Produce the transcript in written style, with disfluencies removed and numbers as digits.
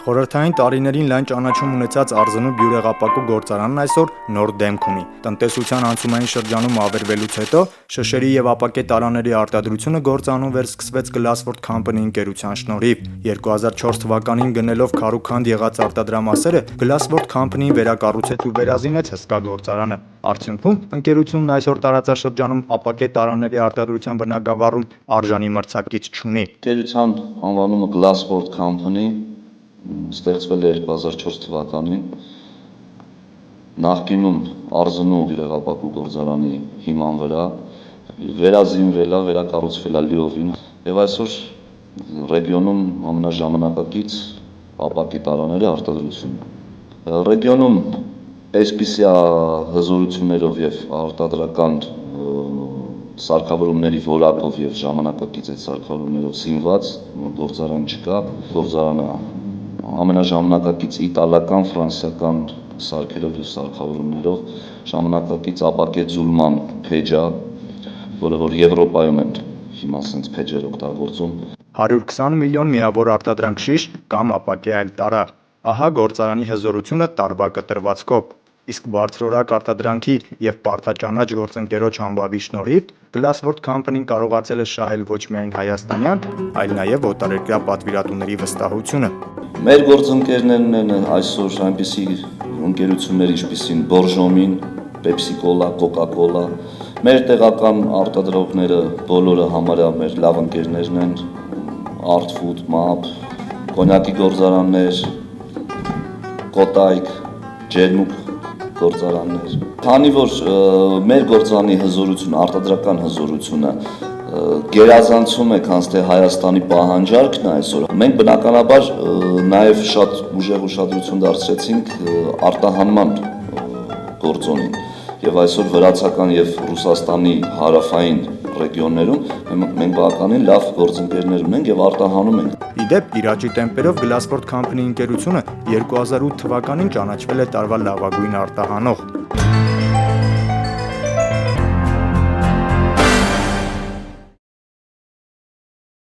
Խորհրդային տարիներին լայն ճանաչում ունեցած Արզնու բյուրեղապակու գործարանն այսօր նոր դեմք ունի։ Տնտեսության անցումային շրջանում ավերվելուց հետո շշերի եւ ապակե տարաների արտադրությունը գործանում վերսկսվեց Glassworld Company ընկերության շնորհիվ։ 2004 թվականին գնելով քարուքանդ եղած արտադրամասերը Glassworld Company-ն վերակառուցեց ու վերազինեց հսկա գործարանը։ Արդյունքում ընկերությունն այսօր տարածաշրջանում ապակե տարաների արտադրության բնագավառում արժանի մրցակից չունի։ Ընկերության անվանումը Glassworld Company ստեղծվել է 2004 թվականին նախկինում Արզնու բյուրեղապակու գործարանի հիման վրա, վերազինվել է, վերակառուցվել է լիովին եւ այսօր ռեգիոնում ամենաժամանակակից ապակի տարաների արտադրությունն։ Ռեգիոնում այսպիսի հզորություններով եւ արտադրական սարքավորումների որակով եւ ժամանակակից այդ սարքավորումներով զինված գործարան չկա։ Գործարանը ամենաժամանակակից իտալական, ֆրանսիական սարքերով եւ սարքավորումներով ժամանակակից ապակե ձուլման փեջ է, որը որ Եվրոպայում են հիմա sense փեջեր օգտագործում։ 120 միլիոն միավոր արտադրանք շիշ կամ ապակե այլ տարա։ Ահա գործարանի հզորությունը տարվա կտրվածքով։ Իսկ բարձրորակ արտադրանքի եւ պարտաճանաչ գործընկերոջ համբավի շնորհիվ Glassworld Company-ն կարողացել է շահել ոչ միայն հայաստանյան, այլ նաեւ օտարերկրյա պատվիրատուների վստահությունը։ Մեր գործընկերներն են այսօր այնպիսի ընկերություններ, ինչպիսին Բորժոմին, Pepsi-Cola, Coca-Cola, մեր տեղական արտադրողները բոլորը համարյա մեր լավ ընկերներն են, Artfood, MAP, կոնյակի գործարաններ, Կոտայք, ջերմուկ գործարաններ։ Քանի որ մեր գործարանի հզորությունը, արտադրական հզորությունը գերազանցում է քանց թե Հայաստանի պահանջարկն այսօր, մենք բնականաբար նաև շատ ուժեղ ուշադրություն դարձրեցինք արտահանման գործոնին եւ այսօր վրացական եւ Ռուսաստանի հարավային ռեգիոններում մենք բավականին լավ գործընկերներ ունենք եւ արտահանում ենք։ Իդեպ իրաճի տեմպերով Glassworld Company ընկերությունը 2008 թվականին ճանաչվել է տարվա լավագույն արտահանող։